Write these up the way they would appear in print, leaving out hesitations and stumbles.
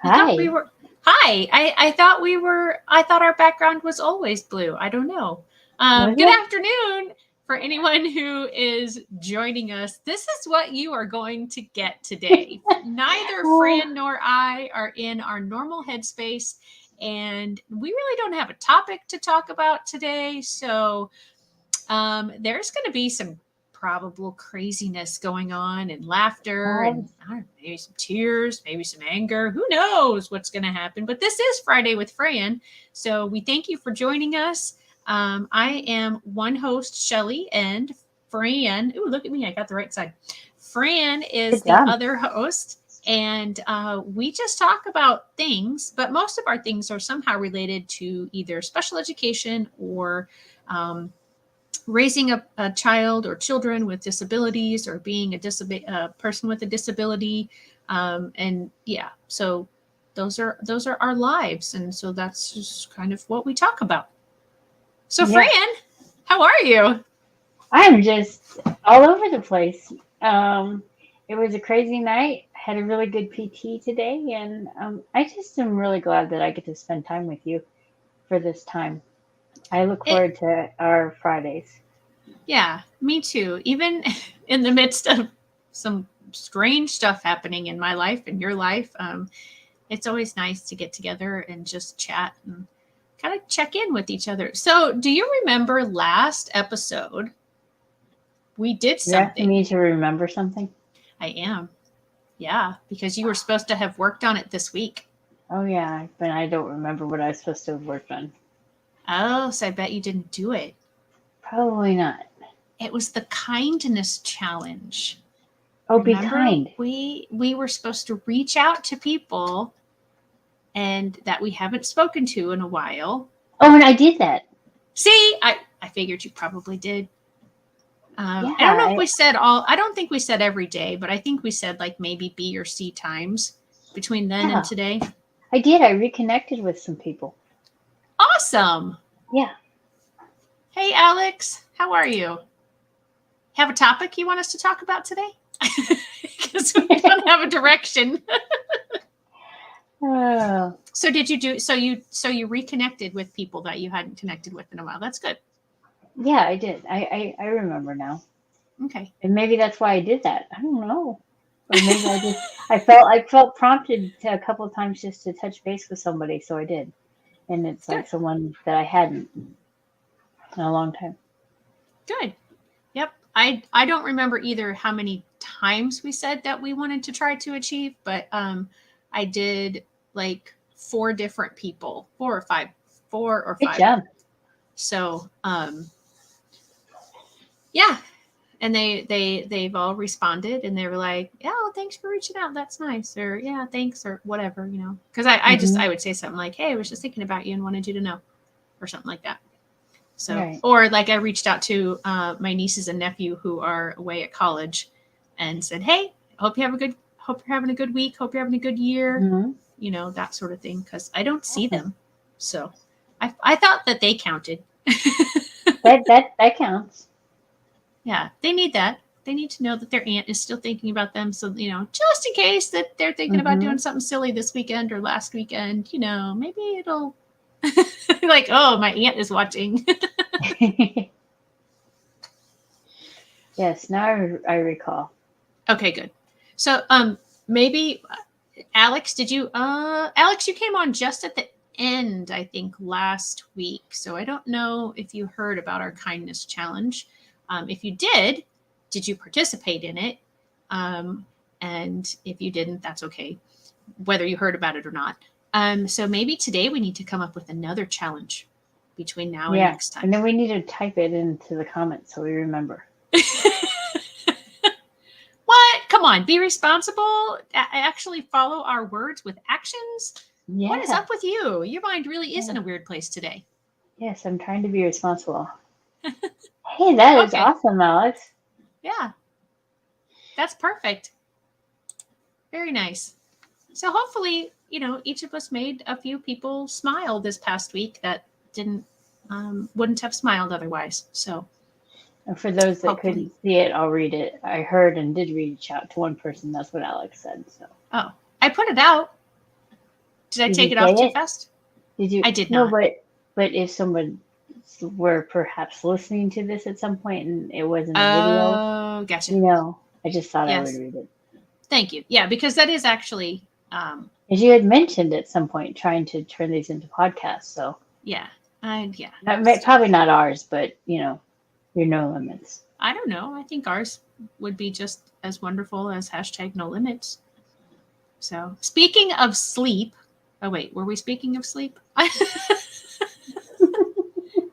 I thought we Hi. were. Hi. I thought we were. I thought our background was always blue. I don't know. Was Good it? afternoon for anyone who is joining us. This is what you are going to get today. Neither Oh, Fran nor I are in our normal headspace, and we really don't have a topic to talk about today. So there's going to be some probable craziness going on and laughter and yes. I don't know, maybe some tears, maybe some anger. Who knows what's going to happen? But this is Friday with Fran. So we thank you for joining us. I am one host, Shelley, and Fran. Ooh, look at me. I got the right side. Fran is Good the job. other host. And we just talk about things, but most of our things are somehow related to either special education or raising a child or children with disabilities or being a person with a disability and yeah, so those are our lives, and so that's just kind of what we talk about. So Fran, Yeah. how are you? I'm just all over the place. Um, it was a crazy night. Had a really good PT today, and I just am really glad that I get to spend time with you for this time. I look it forward to our Fridays. Yeah, me too. Even in the midst of some strange stuff happening in my life and your life, it's always nice to get together and just chat and kind of check in with each other. So do you remember last episode we did You're asking something? me to remember something? I am. Yeah, because you were supposed to have worked on it this week. Oh, yeah, but I don't remember what I was supposed to have worked on. Oh, so I bet you didn't do it. Probably not. It was the kindness challenge. Oh, be Remember, kind. we were supposed to reach out to people and that we haven't spoken to in a while. Oh, and I did that. See, I figured you probably did. Yeah, I don't know if we said all. I don't think we said every day, but I think we said like maybe B or C times between then and yeah, today. I did. I reconnected with some people. Awesome. Yeah. Hey, Alex, how are you? Have a topic you want us to talk about today? Because we don't have a direction. Oh, So did you do? So you reconnected with people that you hadn't connected with in a while. That's good. yeah, I did. I remember now. Okay. And maybe that's why I did that. I don't know. Or maybe I felt prompted to a couple of times just to touch base with somebody, so I did. And it's Good. like someone that I hadn't in a long time. Good. Yep. I don't remember either how many times we said that we wanted to try to achieve, but I did like four or Good five. job. So yeah, and they've all responded and they were like, yeah, well, thanks for reaching out, that's nice, or yeah, thanks, or whatever, because Hmm. I would say something like, hey, I was just thinking about you and wanted you to know, or something like that. So, Right. or like I reached out to my nieces and nephew who are away at college and said, hey, hope you're having a good week, hope you're having a good year, Hmm. that sort of thing, because I don't see Awesome. them. So I thought that they counted. That counts. Yeah, they need that. They need to know that their aunt is still thinking about them. So, just in case that they're thinking about Hmm. doing something silly this weekend or last weekend, maybe it'll like, oh, my aunt is watching. Yes, now I recall. Okay, good. So, maybe Alex, Alex, you came on just at the end, I think, last week. So I don't know if you heard about our kindness challenge. If you did you participate in it? Um, and if you didn't, that's okay, whether you heard about it or not. So maybe today we need to come up with another challenge between now and Yeah. next And time. then we need to type it into the comments so we remember. What? Come on, be responsible. Actually, follow our words with actions. What is Yeah. up with you? Your mind really is in a weird place today. Yes, I'm trying to be responsible. Hey, that is Okay. awesome, Alex. Yeah, that's perfect. Very nice. So hopefully, each of us made a few people smile this past week that didn't wouldn't have smiled otherwise. So And for those that hopefully. couldn't see it, I'll read it. I heard and did reach out to one person. That's what Alex said. So Oh, I put it out. Did I Did take you it say off too it? fast? Did you? I did No, not. but if someone were perhaps listening to this at some point and it wasn't a video, Oh, gotcha. I just thought I would Yes. read it. Thank you. Yeah, because that is actually, As you had mentioned at some point, trying to turn these into podcasts. So yeah, yeah. probably not ours, but your No Limits. I don't know. I think ours would be just as wonderful as hashtag no limits. So speaking of sleep, oh wait, were we speaking of sleep? I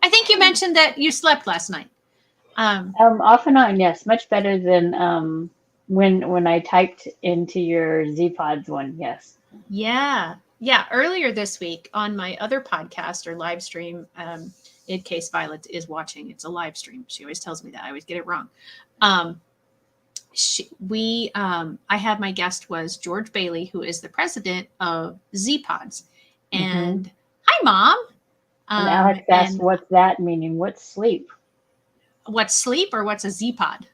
think you mentioned that you slept last night. Off and on, yes, much better than when I typed into your Z Pods one. Yes. Yeah. Yeah. Earlier this week on my other podcast or live stream, in case Violet is watching, it's a live stream. She always tells me that. I always get it wrong. Um, I had my guest was George Bailey, who is the president of Z Pods. Hmm. And hi, Mom. And Alex asked, And "What's that meaning? What's sleep?" what's sleep or what's a Z Pod?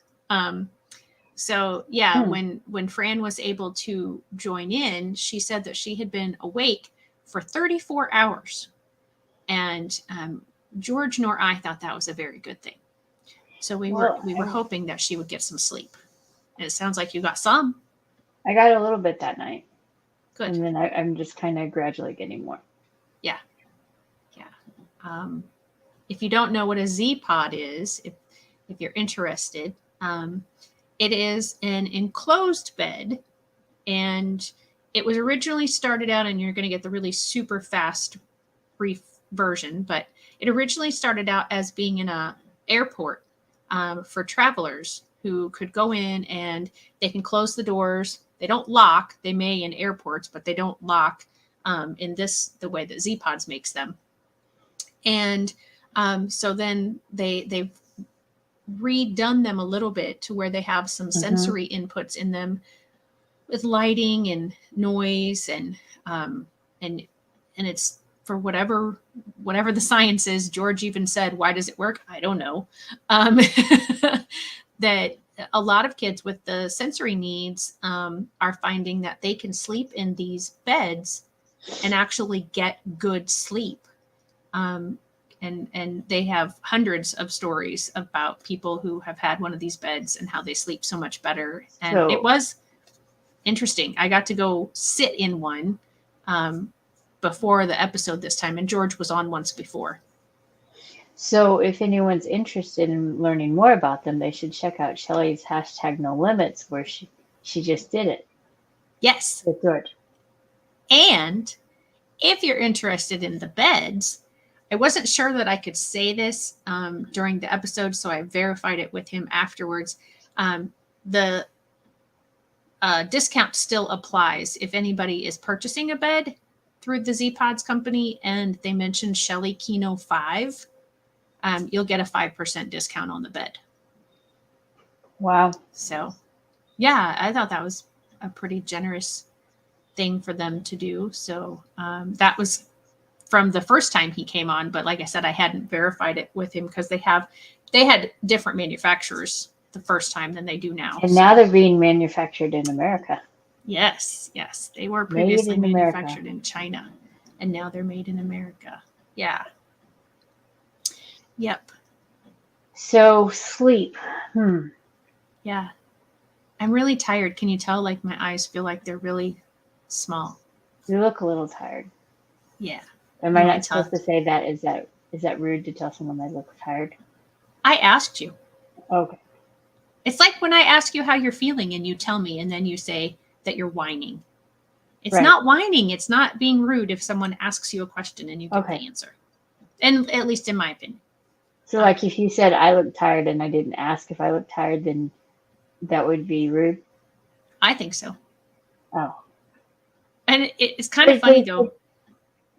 So yeah, Hmm. when Fran was able to join in, she said that she had been awake for 34 hours, and George nor I thought that was a very good thing. So Well, we were hoping that she would get some sleep, and it sounds like you got some. I got a little bit that night, Good. and then I'm just kind of gradually getting more. Yeah, yeah. If you don't know what a Z Pod is, if you're interested, it is an enclosed bed, and it was originally started out, and you're going to get the really super fast brief version, but it originally started out as being in a airport for travelers who could go in and they can close the doors. They don't lock. They may in airports, but they don't lock in the way that Z Pods makes them. And so then they've redone them a little bit to where they have some Hmm. sensory inputs in them with lighting and noise um, and and it's for whatever the science is. George even said, "Why does it work? I don't know." Um, that a lot of kids with the sensory needs are finding that they can sleep in these beds and actually get good sleep. Um, and they have hundreds of stories about people who have had one of these beds and how they sleep so much better. And it So, was interesting. I got to go sit in one before the episode this time, and George was on once before. so if anyone's interested in learning more about them, they should check out Shelley's hashtag No Limits, where she just did it Yes. with George. And if you're interested in the beds, I wasn't sure that I could say this during the episode, so I verified it with him afterwards. The discount still applies if anybody is purchasing a bed through the Z Pods company and they mention Shelley Kino 5. You'll get a 5% discount on the bed. Wow. So, yeah, I thought that was a pretty generous thing for them to do. So, that was from the first time he came on. But like I said, I hadn't verified it with him because they had different manufacturers the first time than they do now. And now they're being manufactured in America. Yes, they were Made previously in America. manufactured in China, and now they're made in America. Yeah. Yep. So sleep. Yeah. I'm really tired. Can you tell? Like my eyes feel like they're really small. You look a little tired. Yeah. Am I not supposed to say that? Is that rude to tell someone they look tired? I asked you. Okay. It's like when I ask you how you're feeling and you tell me and then you say that you're whining. It's Right. not whining. It's not being rude if someone asks you a question and you give the answer. And at least in my opinion. So like if you said I look tired and I didn't ask if I look tired, then that would be rude? I think so. Oh. And it's kind of funny though.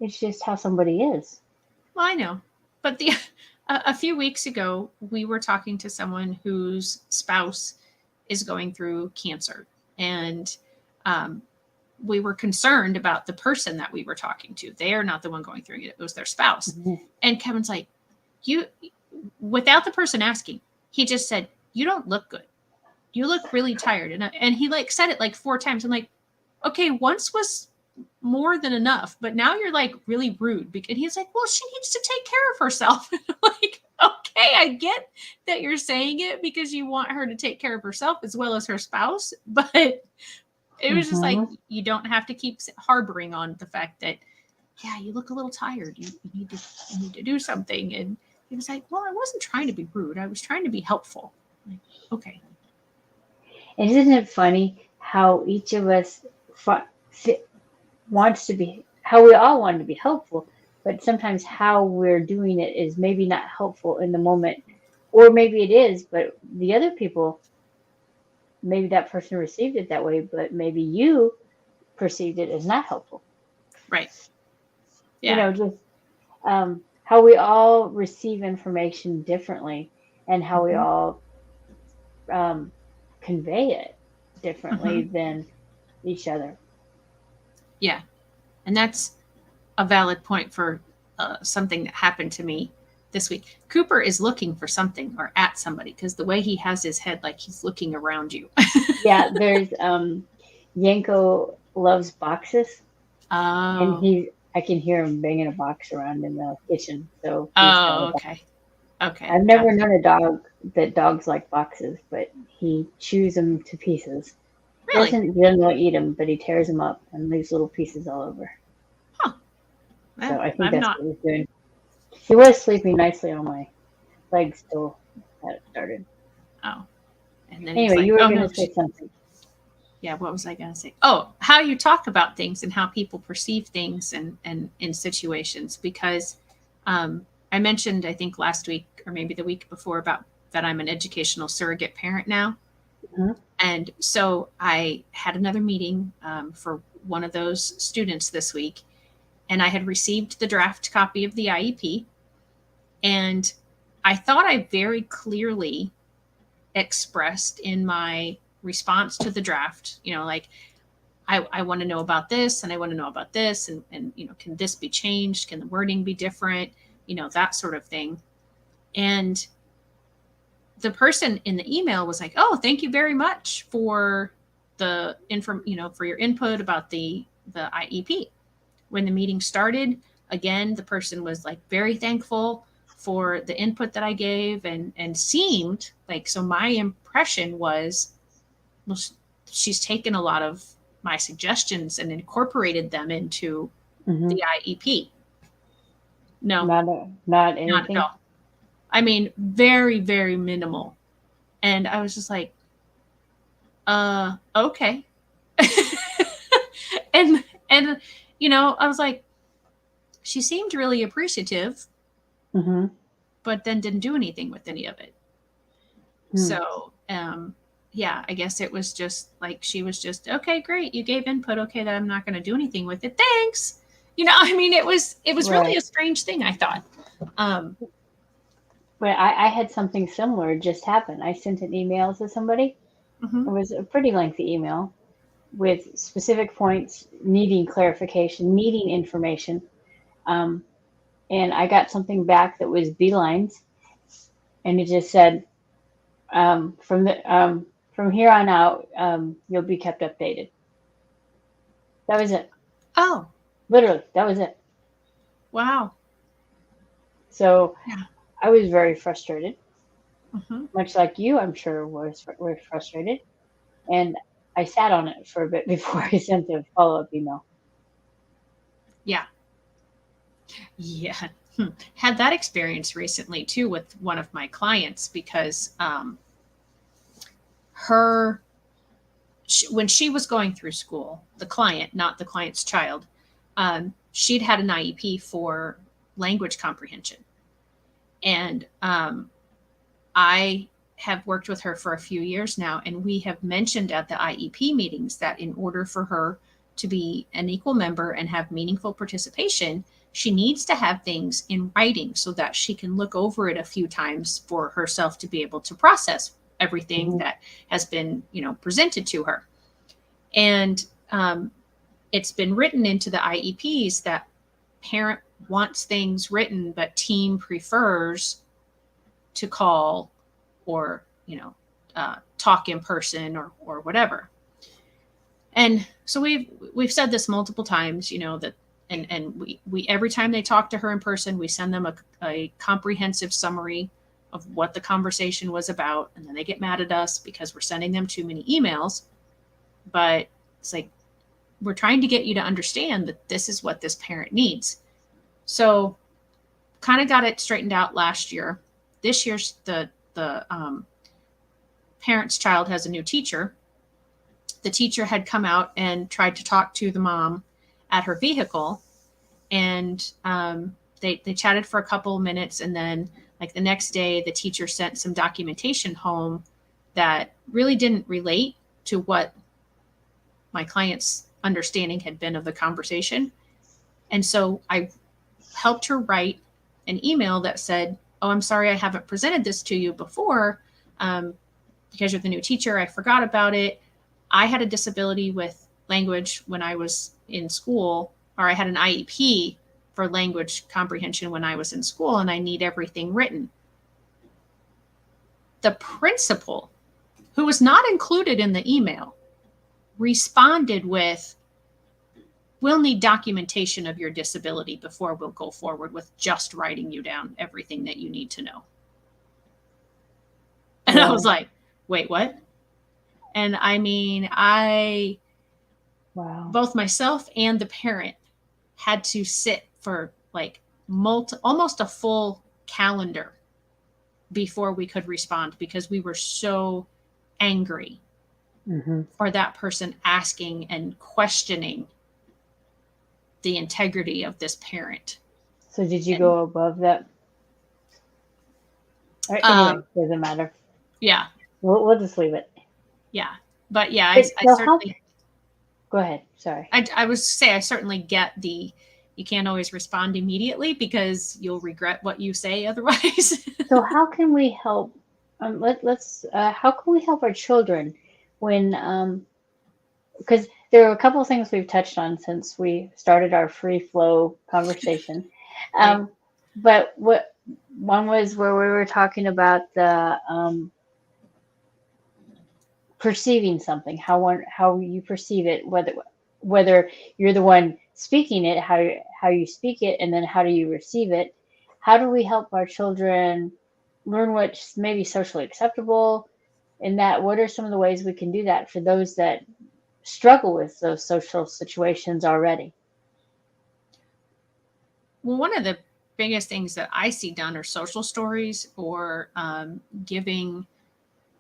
It's just how somebody is. Well, I know. But a few weeks ago, we were talking to someone whose spouse is going through cancer. And we were concerned about the person that we were talking to. They are not the one going through it. It was their spouse. Mm-hmm. And Kevin's like, without the person asking, he just said, "You don't look good. You look really tired." And he like said it like 4 times. I'm like, okay, once was more than enough, but now you're like really rude. And he's like, well, she needs to take care of herself. I'm like, okay, I get that you're saying it because you want her to take care of herself as well as her spouse, but it was just like, Mm-hmm. you don't have to keep harboring on the fact that, yeah, you look a little tired. You need to do something. And he was like, well, I wasn't trying to be rude. I was trying to be helpful. I'm like, okay. And isn't it funny how each of us wants to be, how we all want to be helpful, but sometimes how we're doing it is maybe not helpful in the moment, or maybe it is, but the other people, maybe that person received it that way, but maybe you perceived it as not helpful. Right. You Yeah. know, just how we all receive information differently and how we Mhm. all convey it differently Mhm. than each other. Yeah. And that's a valid point for something that happened to me this week. Cooper is looking for something or at somebody because the way he has his head, like he's looking around you. Yeah, there's Yanko loves boxes, and Oh. I can hear him banging a box around in the kitchen. So he's got a Oh, box. okay. Okay. I've never Gotcha. known a dog that dogs like boxes, but he chews them to pieces. He Really? doesn't generally eat them, but he tears them up and leaves little pieces all over. Huh. So I think I'm that's not. what he's doing. He was sleeping nicely on my legs till that started. Oh. And then he's Anyway, like, you were oh going no. to say something. Yeah. What was I going to say? Oh, how you talk about things and how people perceive things and in situations. Because I mentioned, I think last week or maybe the week before about that I'm an educational surrogate parent now. Huh? And so I had another meeting for one of those students this week, and I had received the draft copy of the IEP. And I thought I very clearly expressed in my response to the draft, like, I want to know about this and I want to know about this. And, can this be changed? Can the wording be different? That sort of thing. And the person in the email was like, "Oh, thank you very much for the for your input about the IEP." When the meeting started, again, the person was like very thankful for the input that I gave and seemed like, so my impression was, well, she's taken a lot of my suggestions and incorporated them into Hmm. the IEP. No, Not not at anything. all. I mean, very, very minimal. And I was just like, okay. and I was like, she seemed really appreciative, Hmm. but then didn't do anything with any of it. Hmm. So yeah, I guess it was just like, she was just, okay, great, you gave input, okay, that I'm not going to do anything with it, thanks. I mean, it was really Right. a strange thing, I thought. um But I had something similar just happen. I sent an email to somebody. mhm. It was a pretty lengthy email with specific points needing clarification, needing information. Um, and I got something back that was beelines, and it just said, from here on out, you'll be kept updated. That was it. Oh, Literally, that was it. wow. So Yeah. I was very frustrated, Mhm. much like you, I'm sure, were frustrated. And I sat on it for a bit before I sent a follow up email. Yeah. Yeah. Had that experience recently too with one of my clients because her when she was going through school, the client, not the client's child, she'd had an IEP for language comprehension. And I have worked with her for a few years now, and we have mentioned at the IEP meetings that in order for her to be an equal member and have meaningful participation, she needs to have things in writing so that she can look over it a few times for herself to be able to process everything Hmm. that has been, presented to her. And it's been written into the IEPs that parent wants things written, but team prefers to call or talk in person or whatever. And so we've said this multiple times, you know, that and we every time they talk to her in person, we send them a comprehensive summary of what the conversation was about, and then they get mad at us because we're sending them too many emails. But it's like, we're trying to get you to understand that this is what this parent needs. So kind of got it straightened out last year. This year's the parent's child has a new teacher. The teacher had come out and tried to talk to the mom at her vehicle, and they chatted for a couple of minutes, and then like the next day the teacher sent some documentation home that really didn't relate to what my client's understanding had been of the conversation. And so I helped her write an email that said, "Oh, I'm sorry I haven't presented this to you before, because you're the new teacher. I forgot about it. I had a disability with language when I was in school, or I had an IEP for language comprehension when I was in school, and I need everything written." The principal, who was not included in the email, responded with, "We'll need documentation of your disability before we'll go forward with just writing you down everything that you need to know." And I was like, wait, what? And I mean, both myself and the parent had to sit for like almost a full calendar before we could respond, because we were so angry for that person asking and questioning the integrity of this parent. So did you go above that? Anyway, doesn't matter. Yeah. We'll just leave it. Yeah. But yeah, I certainly... Go ahead. Sorry. I would say I certainly get you can't always respond immediately because you'll regret what you say otherwise. So how can we help? How can we help our children when? Because there are a couple of things we've touched on since we started our free flow conversation. Right. But one was where we were talking about the perceiving something, how you perceive it, whether you're the one speaking it, how you speak it, and then how do you receive it. How do we help our children learn what's maybe socially acceptable? And that, what are some of the ways we can do that for those that struggle with those social situations already? Well, one of the biggest things that I see done are social stories, or giving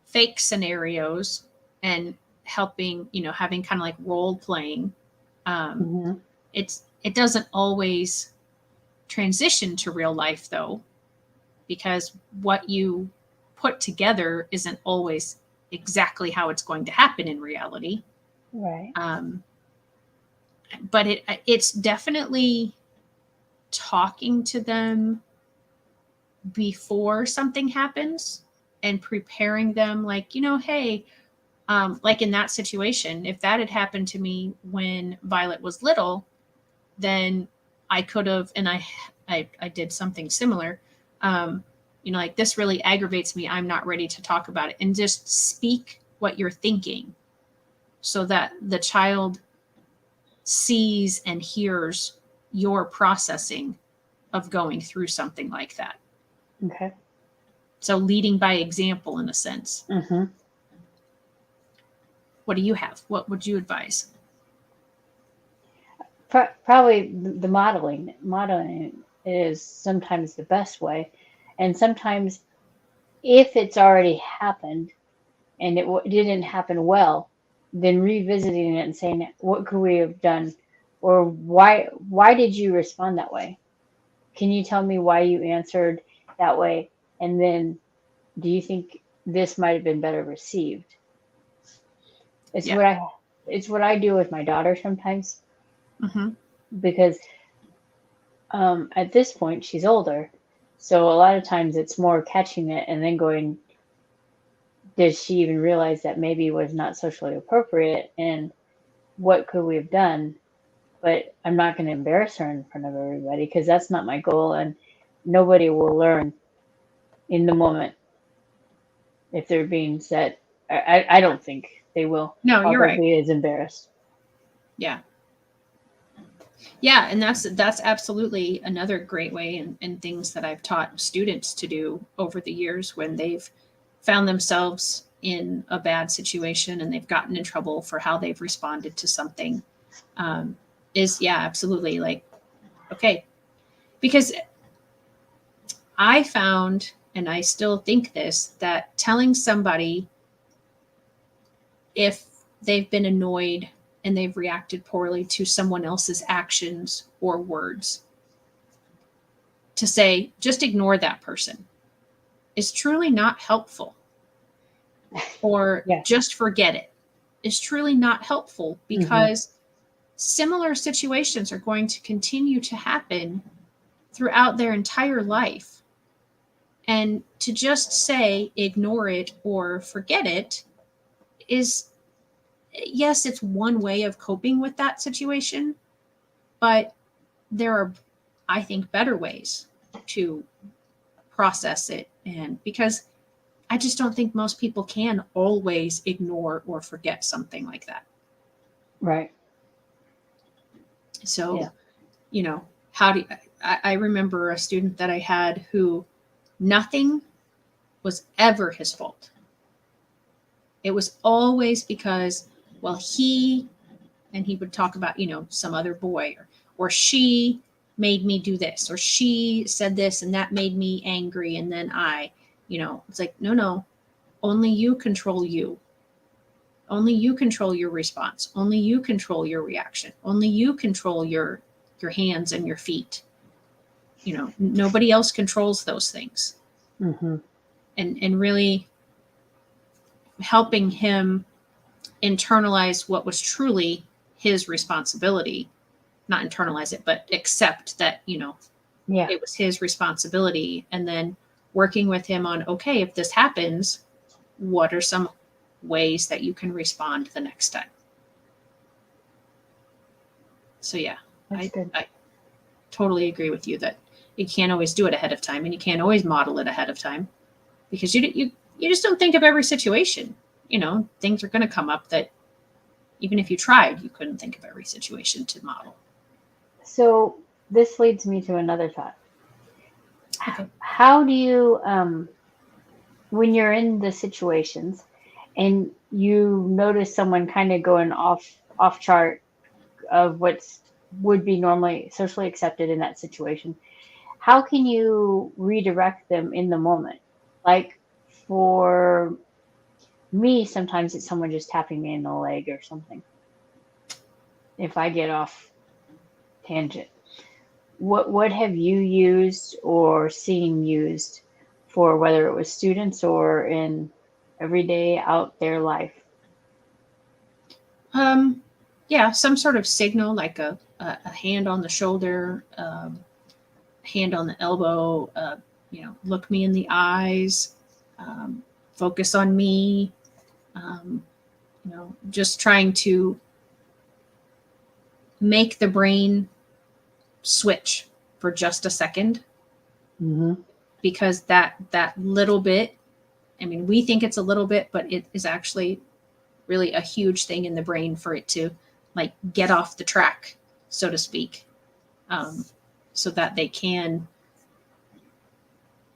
fake scenarios and helping, having kind of like role playing. It doesn't always transition to real life though, because what you put together isn't always exactly how it's going to happen in reality. Right. But it's definitely talking to them before something happens and preparing them, like, hey, like in that situation, if that had happened to me when Violet was little, then I could have, and I did something similar. Like, this really aggravates me. I'm not ready to talk about it. And just speak what you're thinking so that the child sees and hears your processing of going through something like that. Okay. So leading by example, in a sense. What do you have? What would you advise? Probably the modeling. Modeling is sometimes the best way. And sometimes if it's already happened and it didn't happen well, then revisiting it and saying, what could we have done? Or why did you respond that way? Can you tell me why you answered that way? And then, do you think this might have been better received? It's what I do with my daughter sometimes. Because at this point she's older, so a lot of times it's more catching it and then going, did she even realize that maybe was not socially appropriate, and what could we have done? But I'm not going to embarrass her in front of everybody, because that's not my goal, and nobody will learn in the moment if they're being set. I don't think they will. No, you're right. Be as embarrassed. Yeah. Yeah, and that's absolutely another great way, and things that I've taught students to do over the years when they've found themselves in a bad situation and they've gotten in trouble for how they've responded to something, um, is, yeah, absolutely, like, okay, because I found, and I still think this, that telling somebody if they've been annoyed and they've reacted poorly to someone else's actions or words, to say, just ignore that person, is truly not helpful. Or Yeah. just forget it is truly not helpful, Mm-hmm. because similar situations are going to continue to happen throughout their entire life. And to just say, ignore it or forget it is, yes, it's one way of coping with that situation, but there are, I think, better ways to process it. And because I just don't think most people can always ignore or forget something like that. Right. So, Yeah. you know, how do I remember a student that I had who nothing was ever his fault. It was always because, well, and he would talk about, some other boy, or she made me do this, or she said this and that made me angry. And then it's like, no, no, only you control you. Only you control your response. Only you control your reaction. Only you control your hands and your feet. Nobody else controls those things. Mm-hmm. And really helping him internalize what was truly his responsibility, not internalize it, but accept that, Yeah. it was his responsibility. And then working with him on, okay, if this happens, what are some ways that you can respond the next time? So yeah, That's good. I totally agree with you that you can't always do it ahead of time, and you can't always model it ahead of time, because you just don't think of every situation. Things are going to come up that even if you tried, you couldn't think of every situation to model. So this leads me to another thought. Okay. How do you, when you're in the situations and you notice someone kind of going off chart of what's would be normally socially accepted in that situation, how can you redirect them in the moment? Like for me, sometimes it's someone just tapping me in the leg or something. If I get off tangent, what have you used or seen used for, whether it was students or in everyday out there life? Yeah, some sort of signal, like a hand on the shoulder, hand on the elbow, look me in the eyes, um, focus on me, just trying to make the brain switch for just a second, Mm-hmm. because that little bit, I mean, we think it's a little bit, but it is actually really a huge thing in the brain for it to, like, get off the track, so to speak, um, so that they can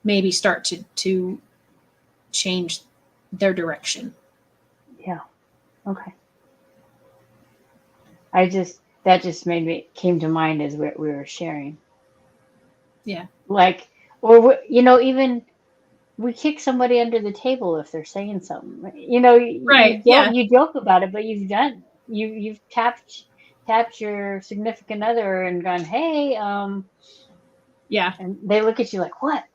maybe start to change their direction. Yeah. Okay. That just came to mind as we were sharing. Yeah. Like, or even we kick somebody under the table if they're saying something. Right. Yeah. You joke about it, but you've tapped your significant other and gone, hey, Yeah. and they look at you like, what?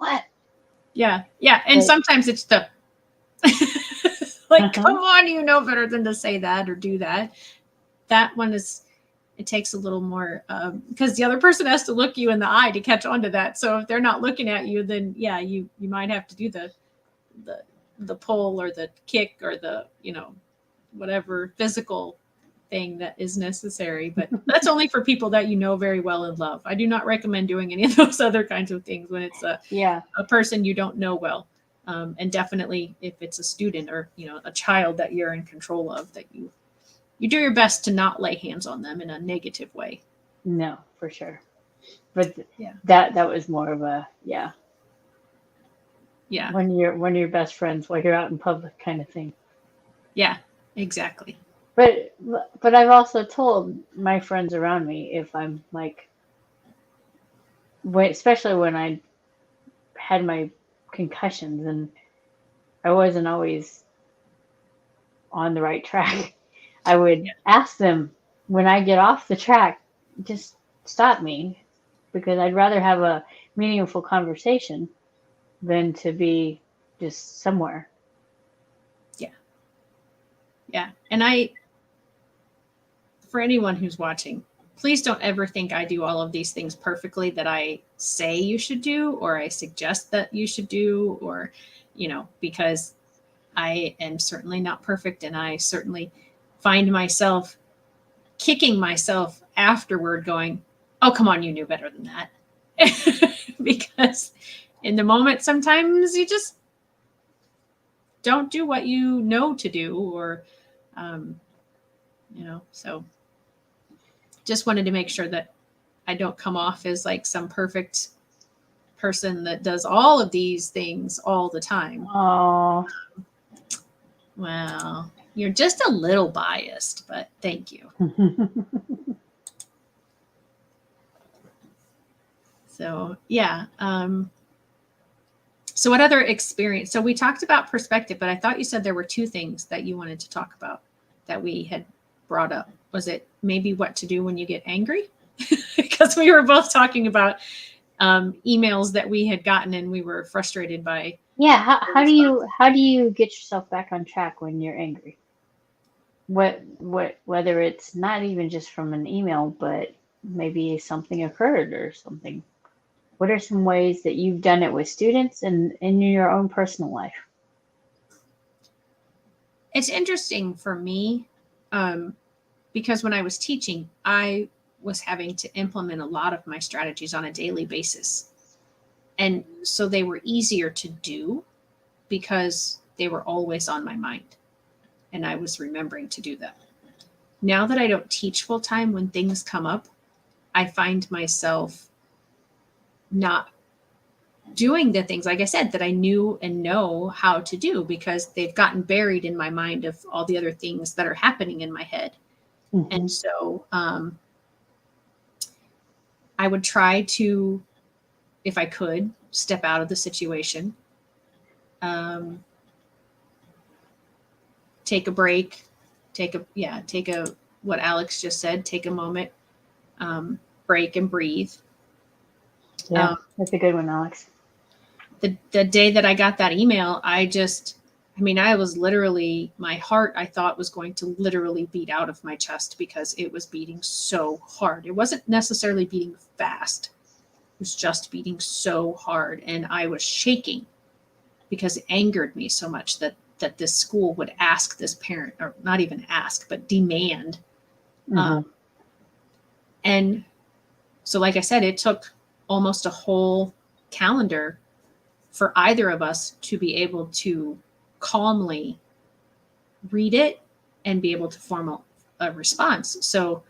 Yeah. Yeah. And But sometimes it's the like, uh-huh. come on, better than to say that or do that. That one is, it takes a little more, because the other person has to look you in the eye to catch on to that. So if they're not looking at you, then yeah, you might have to do the the pull or the kick or the whatever physical thing that is necessary. But that's only for people that you know very well and love. I do not recommend doing any of those other kinds of things when it's Yeah. a person you don't know well. And definitely if it's a student or a child that you're in control of, that you you do your best to not lay hands on them in a negative way. No, for sure. But Yeah. that was more of a Yeah. when you're best friends while you're out in public kind of thing. Yeah, exactly. But I've also told my friends around me if I'm like, especially when I had my concussions and I wasn't always on the right track, I would ask them when I get off the track, just stop me, because I'd rather have a meaningful conversation than to be just somewhere. Yeah. Yeah. And for anyone who's watching, please don't ever think I do all of these things perfectly that I say you should do, or I suggest that you should do, or, because I am certainly not perfect. And I certainly find myself kicking myself afterward going, oh, come on, you knew better than that. Because in the moment, sometimes you just don't do what you know to do, or, so just wanted to make sure that I don't come off as like some perfect person that does all of these things all the time. Oh, Well, you're just a little biased, but thank you. So, yeah. So what other experience? So we talked about perspective, but I thought you said there were two things that you wanted to talk about that we had brought up. Was it maybe what to do when you get angry? Because we were both talking about emails that we had gotten and we were frustrated by. Yeah, how do you get yourself back on track when you're angry? Whether it's not even just from an email, but maybe something occurred or something. What are some ways that you've done it with students and in your own personal life? It's interesting for me, because when I was teaching, I was having to implement a lot of my strategies on a daily basis. And so they were easier to do because they were always on my mind and I was remembering to do them. Now that I don't teach full time, when things come up, I find myself not doing the things, like I said, that I knew and know how to do because they've gotten buried in my mind of all the other things that are happening in my head. Mm-hmm. And so I would try to, if I could, step out of the situation, take a break, what Alex just said, take a moment, break and breathe. Yeah, that's a good one, Alex. The day that I got that email, I was literally, my heart, I thought was going to literally beat out of my chest because it was beating so hard. It wasn't necessarily beating fast. It was just beating so hard. And I was shaking because it angered me so much that this school would ask this parent, or not even ask, but demand. Mm-hmm. And so, like I said, it took almost a whole calendar for either of us to be able to calmly read it and be able to form a response. So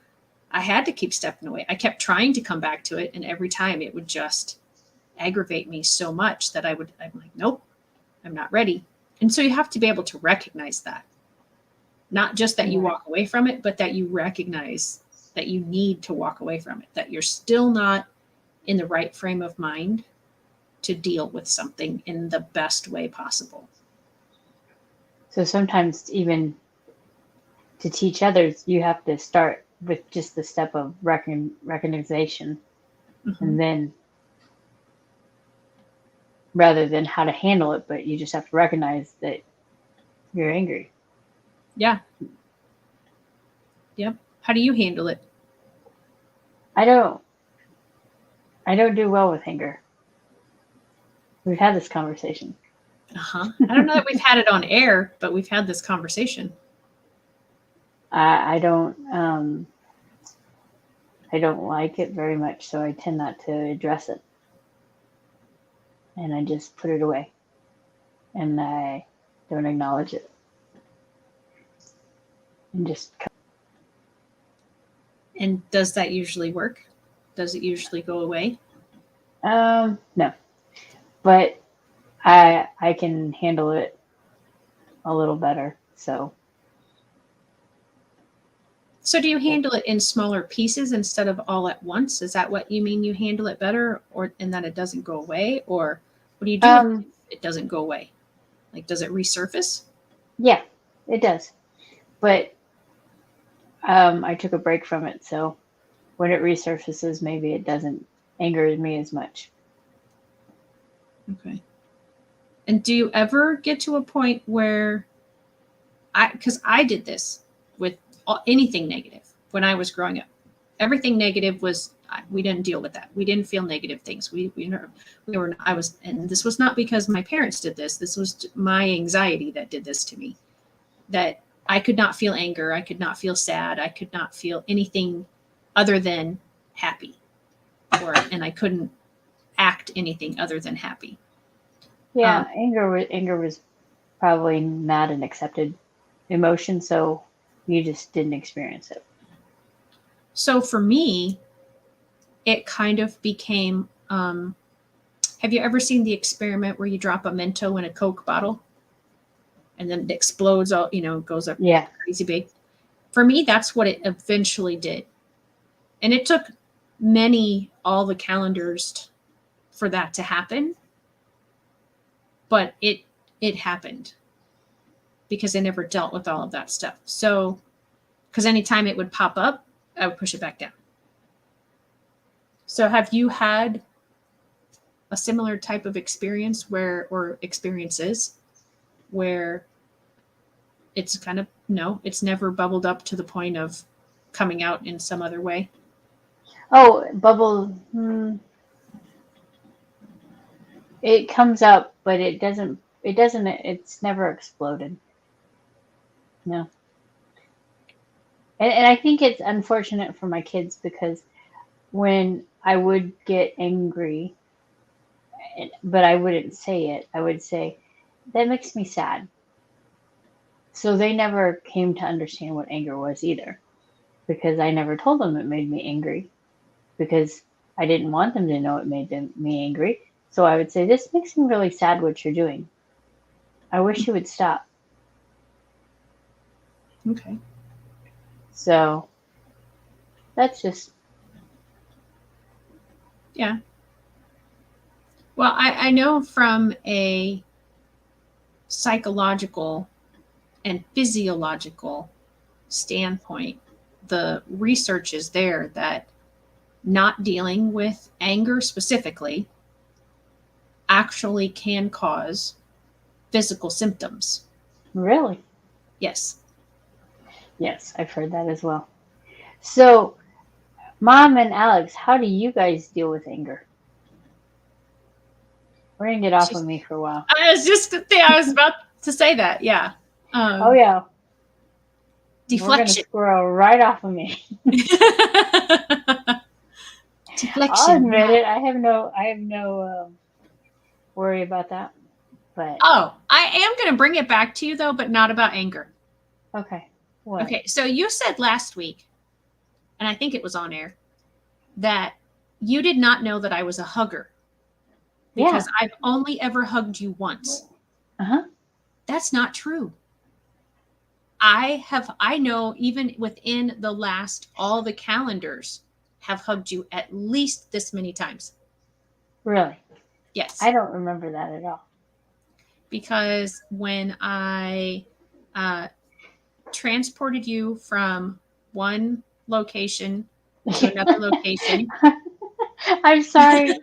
I had to keep stepping away. I kept trying to come back to it, and every time it would just aggravate me so much that I'm like, nope, I'm not ready. And so you have to be able to recognize that. Not just that you walk away from it, but that you recognize that you need to walk away from it, that you're still not in the right frame of mind to deal with something in the best way possible. So sometimes even to teach others, you have to start with just the step of recognition, Mm-hmm. and then rather than how to handle it, but you just have to recognize that you're angry. Yeah. Yep. How do you handle it? I don't do well with anger. We've had this conversation. I don't know that we've had it on air, but we've had this conversation. I don't like it very much, so I tend not to address it. And I just put it away. And I don't acknowledge it. And just And does that usually work? Does it usually go away? No, but I can handle it a little better. So So do you handle it in smaller pieces instead of all at once? Is that what you mean? You handle it better, or and that it doesn't go away, or what do you do if um, it doesn't go away? Like, does it resurface? yeah, it does. But I took a break from it, so when it resurfaces, maybe it doesn't anger me as much. Okay. And do you ever get to a point where because I did this with anything negative when I was growing up. Everything negative was we didn't deal with that. We didn't feel negative things. We were I was, and this was not because my parents did this. This was my anxiety that did this to me. That I could not feel anger. I could not feel sad. I could not feel anything other than happy, and I couldn't act anything other than happy. Yeah, anger was probably not an accepted emotion, so you just didn't experience it. So for me, it kind of became. Have you ever seen the experiment where you drop a Mento in a Coke bottle and then it explodes all, goes up Yeah. crazy big? For me, that's what it eventually did. And it took all the calendars for that to happen. But it happened because I never dealt with all of that stuff. So, because anytime it would pop up, I would push it back down. So have you had a similar type of experience or experiences where it's kind of, no, it's never bubbled up to the point of coming out in some other way? Oh, bubble. It comes up, but it doesn't. It doesn't. It's never exploded. No. And I think it's unfortunate for my kids because when I would get angry, but I wouldn't say it, I would say, that makes me sad. So they never came to understand what anger was either because I never told them it made me angry because I didn't want them to know it made me angry. So I would say, this makes me really sad what you're doing. I wish you would stop. Okay. So that's just. Yeah. Well, I know from a psychological and physiological standpoint, the research is there that not dealing with anger specifically actually can cause physical symptoms. Really? Yes. Yes, I've heard that as well. So, Mom and Alex, how do you guys deal with anger? We're gonna get off of me for a while. I was about to say that. Yeah. Oh yeah, we're gonna Deflection. squirrel right off of me. I'll Deflection. admit it. I have no worry about that. But Oh, I am going to bring it back to you though, but not about anger. okay, what? Okay. So you said last week, and I think it was on air, that you did not know that I was a hugger because I've only ever hugged you once. Uh-huh. That's not true. I know even within the last, all the calendars have hugged you at least this many times. Really? Yes. I don't remember that at all. Because when I transported you from one location to another location. I'm sorry.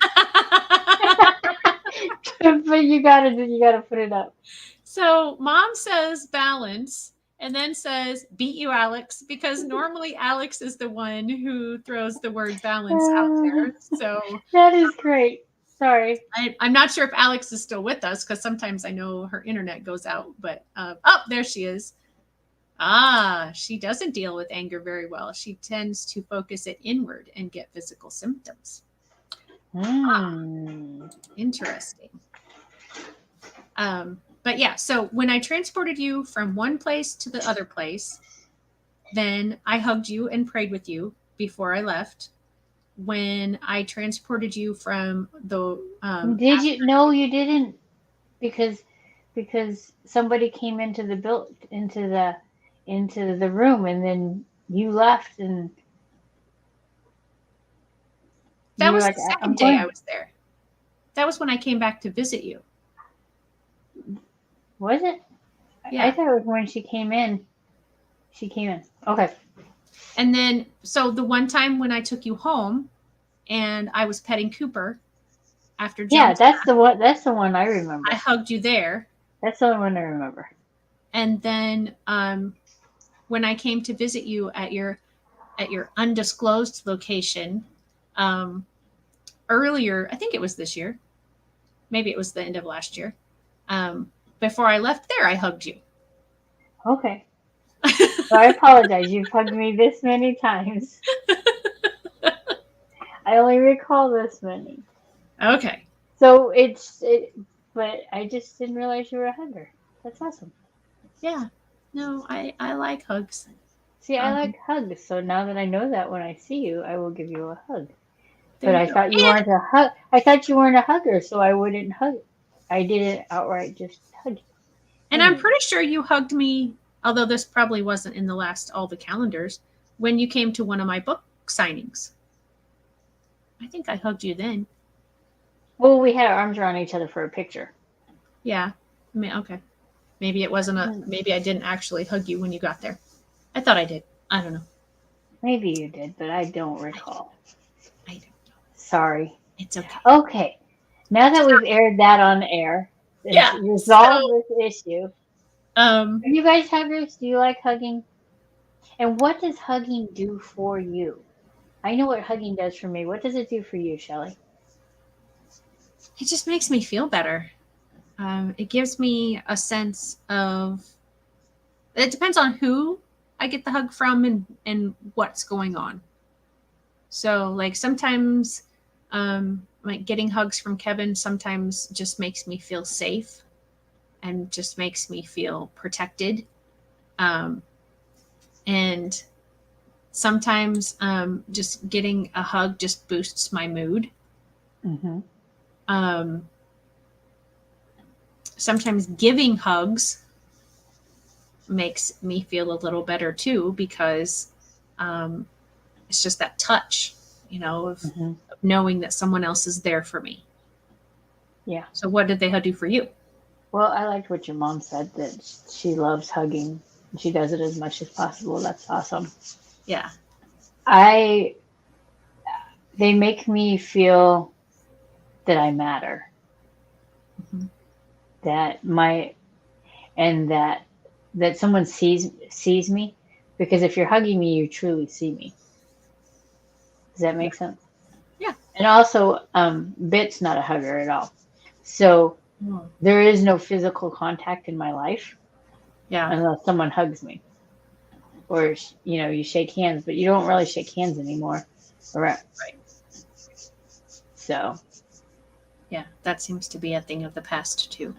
But you gotta put it up. So Mom says balance and then says beat you, Alex, because normally Alex is the one who throws the word balance out there. So that is great. Sorry. I'm not sure if Alex is still with us because sometimes I know her internet goes out, but there she is. She doesn't deal with anger very well. She tends to focus it inward and get physical symptoms. Interesting. But yeah, so when I transported you from one place to the other place, then I hugged you and prayed with you before I left when I transported you from the Did you? No, you didn't, because somebody came into the into the room, and then you left, and that you were was like, the I'm second day I going. was there. That was when I came back to visit you. Was it? I Yeah. thought it was when she came in. She came in. Okay. And then, so the one time when I took you home and I was petting Cooper after Yeah, jump, that's the one. That's the one I I remember. hugged you there. That's the only one I remember. And then when I came to visit you at your undisclosed location um, earlier, I think it was this year, maybe it was the end of last year. Before I left there, I hugged you. Okay. So I apologize. You've hugged me this many times. I only recall this many. Okay. So but I just didn't realize you were a hugger. That's awesome. Yeah. No, I like hugs. See, I Um, like hugs. So now that I know that, when I see you, I will give you a hug. there But you I go. thought you weren't a hug. I thought you weren't a hugger, so I wouldn't hug. I didn't outright just hug you. And I'm Anyway. pretty sure you hugged me, although this probably wasn't in the last all the calendars, when you came to one of my book signings. I think I hugged you then. Well, we had our arms around each other for a picture. Yeah. I mean, okay. Maybe it wasn't a. Maybe I didn't actually hug you when you got there. I thought I did. I don't know. Maybe you did, but I don't recall. I don't know. Sorry. It's okay. Okay. Now that we've aired that on air and Yeah. resolved this issue, Um, are you guys huggers? Do you like hugging? And what does hugging do for you? I know what hugging does for me. What does it do for you, Shelley? it just makes me feel better. It gives me a sense of. It depends on who I get the hug from and what's going on. So like sometimes, like getting hugs from Kevin sometimes just makes me feel safe and just makes me feel protected. Um, and sometimes just getting a hug just boosts my mood. Mm-hmm. Um, Sometimes giving hugs makes me feel a little better too because um, it's just that touch, Mm-hmm. of knowing that someone else is there for me. Yeah. So, what did they do for you? Well, I liked what your mom said, that she loves hugging. She does it as much as possible. That's awesome. Yeah. I They make me feel that I matter. Mm-hmm. That my and that someone sees me, because if you're hugging me, you truly see me. Does that Yeah. make sense? Yeah. And also, Bit's not a hugger at all. So Oh, there is no physical contact in my life yeah. unless someone hugs me, or you shake hands, but you don't really shake hands anymore. Right. Right. So Yeah. That seems to be a thing of the past too.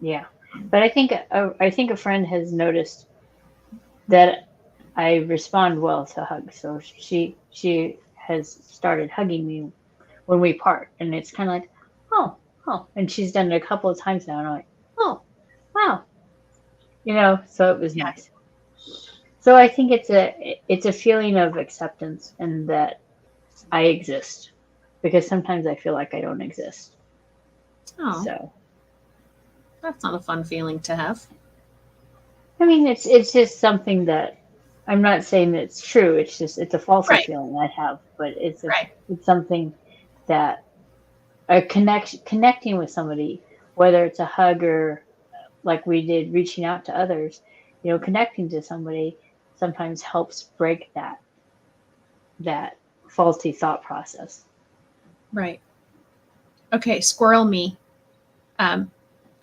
yeah, but I think a friend has noticed that I respond well to hugs, so she has started hugging me when we part, and it's kind of like, oh, and she's done it a couple of times now, and I'm like, oh, wow, so it was Yeah. nice. So I think it's a feeling of acceptance, and that I exist, because sometimes I feel like I don't exist. Oh, So that's not a fun feeling to have. I mean, it's just something that, I'm not saying that it's true. It's a falsy Right. feeling I have, but Right. it's something that a connecting with somebody, whether it's a hug or, like we did, reaching out to others, connecting to somebody sometimes helps break that faulty thought process. Right. Okay. Squirrel me. Um,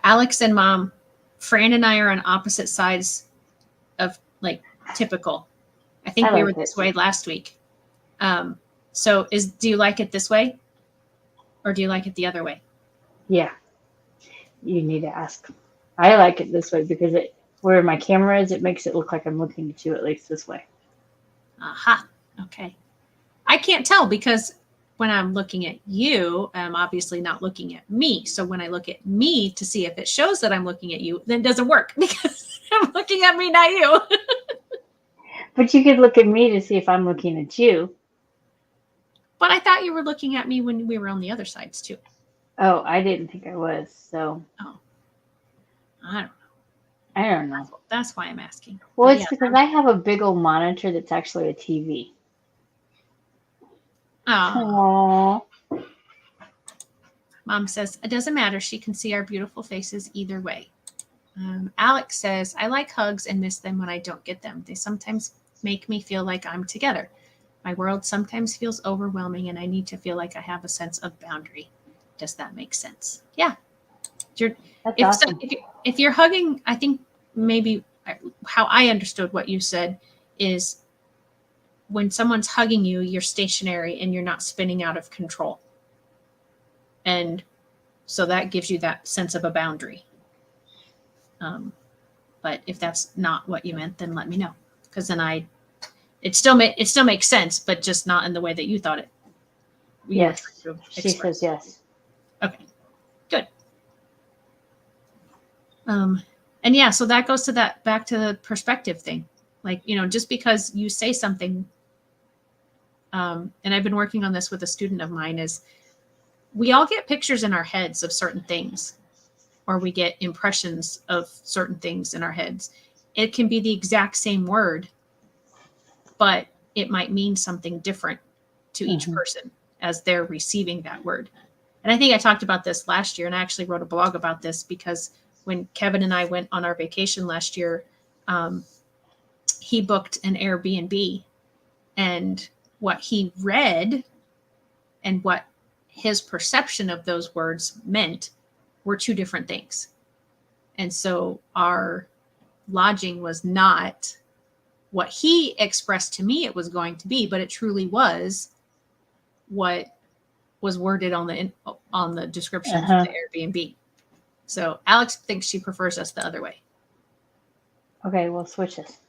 Alex and Mom, Fran and I are on opposite sides of like typical. I think I we were like it. this way last week. Um, so do you like it this way or do you like it the other way? Yeah, you need to ask. I like it this way because where my camera is, it makes it look like I'm looking at you, at least this way. Aha. Okay. I can't tell because when I'm looking at you, I'm obviously not looking at me. So when I look at me to see if it shows that I'm looking at you, then it doesn't work because I'm looking at me, not you. But you could look at me to see if I'm looking at you. But I thought you were looking at me when we were on the other sides too. Oh, I didn't think I was. So Oh, I don't know. I don't know. That's why I'm asking. Well, But it's yeah. because I have a big old monitor that's actually a TV. Oh, Aww. Mom says it doesn't matter. She can see our beautiful faces either way. Alex says, I like hugs and miss them when I don't get them. They sometimes make me feel like I'm together. My world sometimes feels overwhelming and I need to feel like I have a sense of boundary. Does that make sense? Yeah. That's awesome. If you're hugging, I think maybe how I understood what you said is when someone's hugging you, you're stationary and you're not spinning out of control. And so that gives you that sense of a boundary. But if that's not what you meant, then let me know. Because then it still makes sense, but just not in the way that you thought it. Yes. She says yes. Okay, good. And yeah, so that goes to that back to the perspective thing. Like, just because you say something, and I've been working on this with a student of mine, is we all get pictures in our heads of certain things, or we get impressions of certain things in our heads. It can be the exact same word, but it might mean something different to each person as they're receiving that word. And I think I talked about this last year, and I actually wrote a blog about this because when Kevin and I went on our vacation last year, he booked an Airbnb, and what he read and what his perception of those words meant were two different things. And so our lodging was not what he expressed to me it was going to be, but it truly was what was worded on the description for the Airbnb. So Alex thinks she prefers us the other way. Okay, we'll switch this.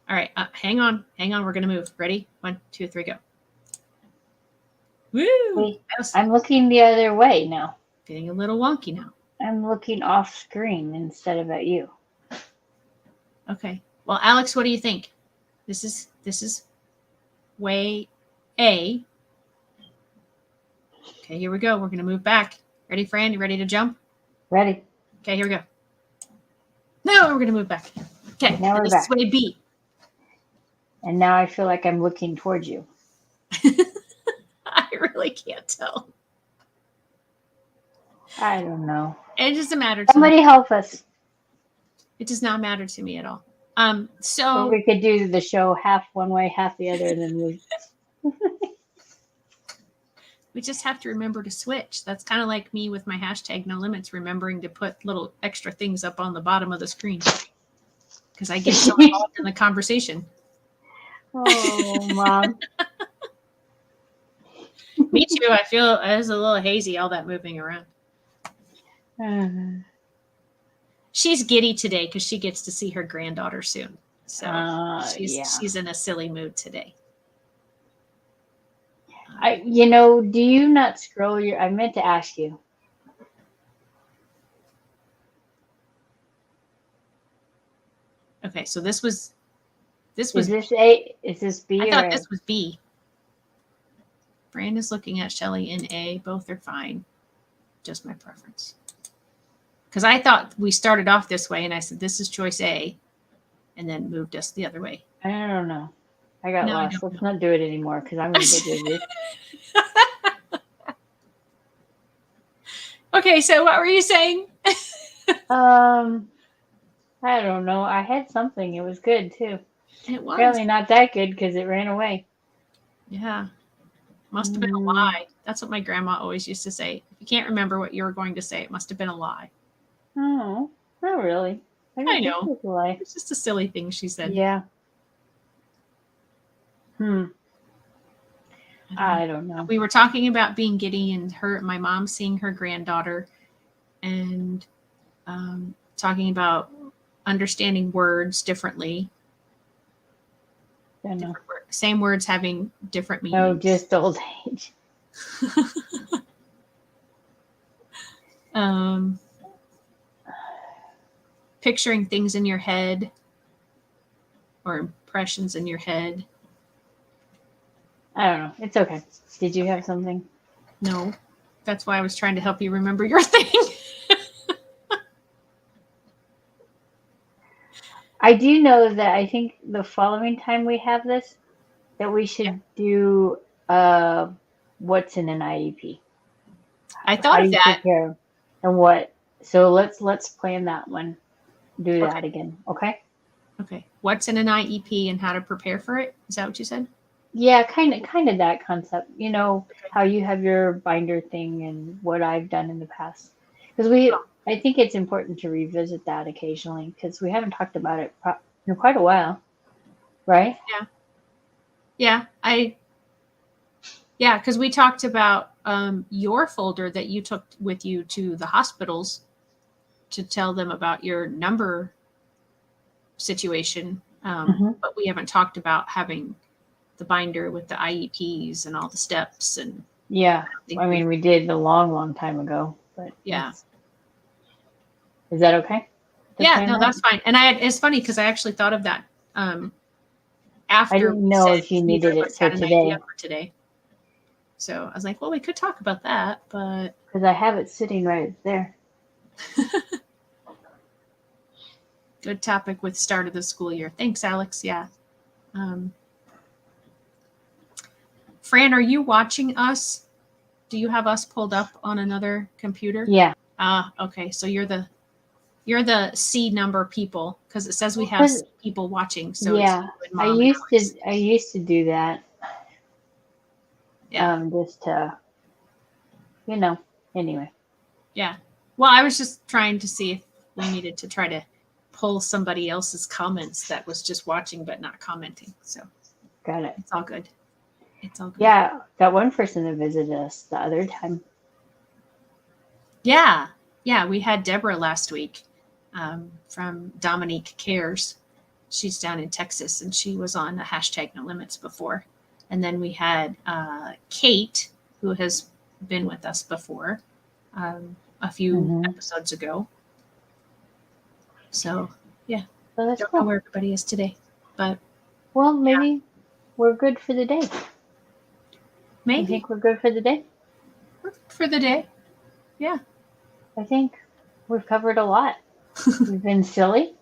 All right, hang on. We're gonna move. Ready? 1, 2, 3, go. Woo! Wait, I'm looking the other way now. Getting a little wonky now. I'm looking off screen instead of at you. Okay. Well, Alex, what do you think? This is way A. Okay, here we go. We're gonna move back. Ready, Fran? You ready to jump? Ready. Okay, here we go. No, we're gonna move back. Okay, now we're this back. is way B. And now I feel like I'm looking towards you. I really can't tell. I don't know. It doesn't matter to Somebody me. help us. It does not matter to me at all. So or we could do the show half one way, half the other, and then we just have to remember to switch. That's kind of like me with my hashtag no limits, remembering to put little extra things up on the bottom of the screen because I get so involved in the conversation. Oh, Mom. Me too. I feel it's a little hazy, all that moving around. She's giddy today because she gets to see her granddaughter soon. So she's in a silly mood today. Do you not scroll your? I meant to ask you. Okay, so this was. Is this A? Is this B? I thought this was B. Brandon's looking at Shelley and A. Both are fine. Just my preference. Because I thought we started off this way, and I said this is choice A, and then moved us the other way. I don't know. I got lost. Let's not do it anymore because I'm going to get dizzy. Okay, so what were you saying? I don't know. I had something. It was good too. It was. Apparently not that good because it ran away. Yeah. Must have been a lie. That's what my grandma always used to say. If you can't remember what you were going to say, it must have been a lie. Oh, not really. I know. It was a lie. It's just a silly thing she said. Yeah. I don't know. We were talking about being giddy and my mom seeing her granddaughter and talking about understanding words differently. Same words having different No, meanings. just old age. Picturing things in your head or impressions in your head. I don't know. It's okay. Did you have something? No, that's why I was trying to help you remember your thing. I do know that I think the following time we have this, that we should do what's in an IEP. I How thought do of you that. prepare and what? So let's plan that one. Do Okay. that again, okay? Okay. What's in an IEP and how to prepare for it? Is that what you said? Yeah, kind of that concept. You know, Okay. how you have your binder thing and what I've done in the past. Because Oh, I think it's important to revisit that occasionally because we haven't talked about it in quite a while, right? yeah. Yeah, because we talked about your folder that you took with you to the hospitals to tell them about your number situation. Hmm. But we haven't talked about having the binder with the IEPs and all the steps. And Yeah, I think I we, mean, we did a long time ago, but yeah. is that okay to Yeah, plan no, that? that's fine. And it's funny because I actually thought of that I after didn't we know said if you neither needed of it us for had an idea today for today. So I was like, well, we could talk about that, but because I have it sitting right there. good topic with start of the school year. Thanks, Alex. Yeah. Um, Fran, are you watching us? Do you have us pulled up on another computer? Yeah, Ah, okay. So you're the C number people because it says we have because C people watching. So it's yeah, you and Mom and Alex. I used to do that Yeah. just to you know. Anyway, Yeah. Well, I was just trying to see if we needed to try to pull somebody else's comments that was just watching but not commenting. So got it. it's all good. It's all good. Yeah, that one person that visited us the other time. Yeah. Yeah. We had Deborah last week from Dominique Cares. She's down in Texas and she was on a hashtag no limits before. And then we had Kate, who has been with us before a few Hmm. episodes ago. So, yeah, So that's don't know cool. where everybody is today, but Well, yeah, maybe we're good for the day. You maybe think we're good for the day? for the day. Yeah. I think we've covered a lot. We've been silly.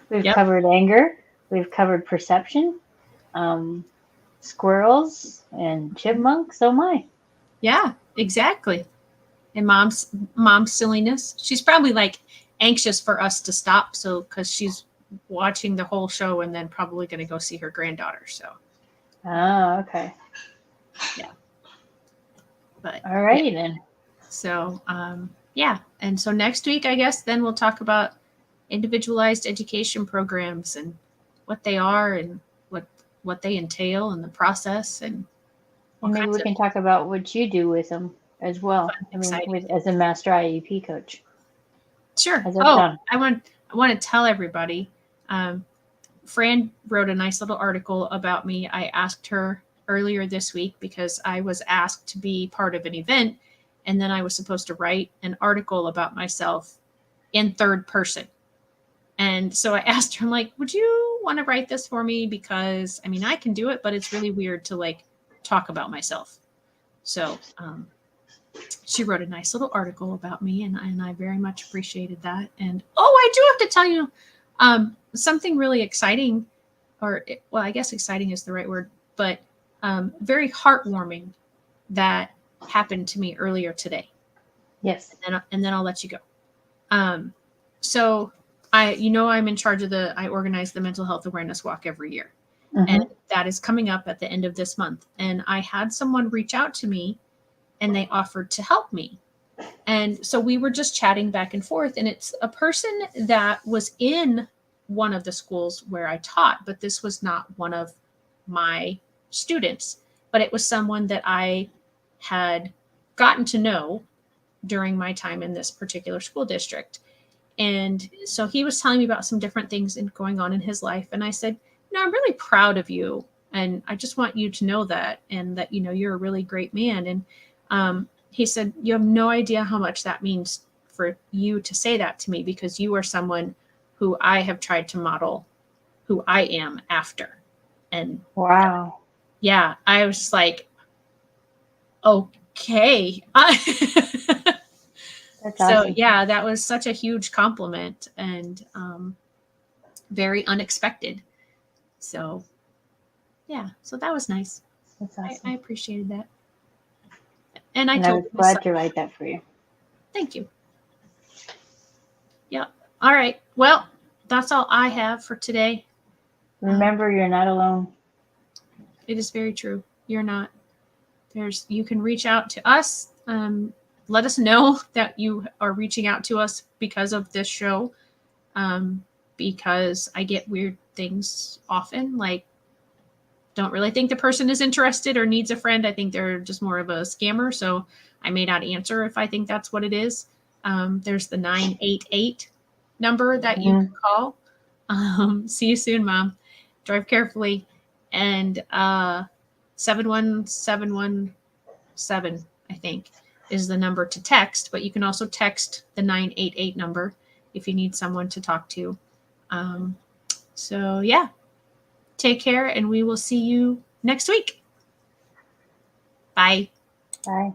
We've Yep. covered anger. We've covered perception. Um, squirrels and chipmunks. Oh my. Yeah, exactly. And mom's silliness. She's probably like anxious for us to stop, so because she's watching the whole show and then probably going to go see her granddaughter. So Oh, okay. yeah, but yeah. Alrighty then. So yeah, and so next week I guess then we'll talk about individualized education programs and what they are and what what they entail and the process and all And maybe kinds we of can talk about what you do with them as well. fun, I mean, exciting. with as a master IEP coach. Sure. How's that Oh, sound? I want to tell everybody. Um, Fran wrote a nice little article about me. I asked her earlier this week because I was asked to be part of an event, and then I was supposed to write an article about myself in third person. And so I asked her, I'm like, would you want to write this for me? Because I mean, I can do it, but it's really weird to like talk about myself. So she wrote a nice little article about me, and I very much appreciated that. And oh, I do have to tell you something really exciting, or well, I guess exciting is the right word, but very heartwarming that happened to me earlier today. Yes. And then I'll let you go. Um, so I'm in charge of I organize the mental health awareness walk every year. And Mm-hmm. that is coming up at the end of this month. And I had someone reach out to me and they offered to help me. And so we were just chatting back and forth. And it's a person that was in one of the schools where I taught, but this was not one of my students, but it was someone that I had gotten to know during my time in this particular school district. And so he was telling me about some different things going on in his life. And I said, I'm really proud of you And I just want you to know that, and that, you're a really great man. And he said, you have no idea how much that means for you to say that to me, because you are someone who I have tried to model who I am after. And Wow. yeah, I was just like, okay. That's So awesome. yeah, that was such a huge compliment, and very unexpected. So yeah, so that was nice. That's I awesome. appreciated that. And I And I told was him, glad to write that for you. thank you. Yeah. All right. Well, that's all I have for today. Remember, you're not alone. It is very true. You're not. You can reach out to us. Let us know that you are reaching out to us because of this show. Because I get weird things often, like, don't really think the person is interested or needs a friend. I think they're just more of a scammer. So I may not answer if I think that's what it is. There's the 988 number that you can call. See you soon, Mom. Drive carefully. And 71717, I think, is the number to text. But you can also text the 988 number if you need someone to talk to. So, yeah. Take care, and we will see you next week. Bye. Bye.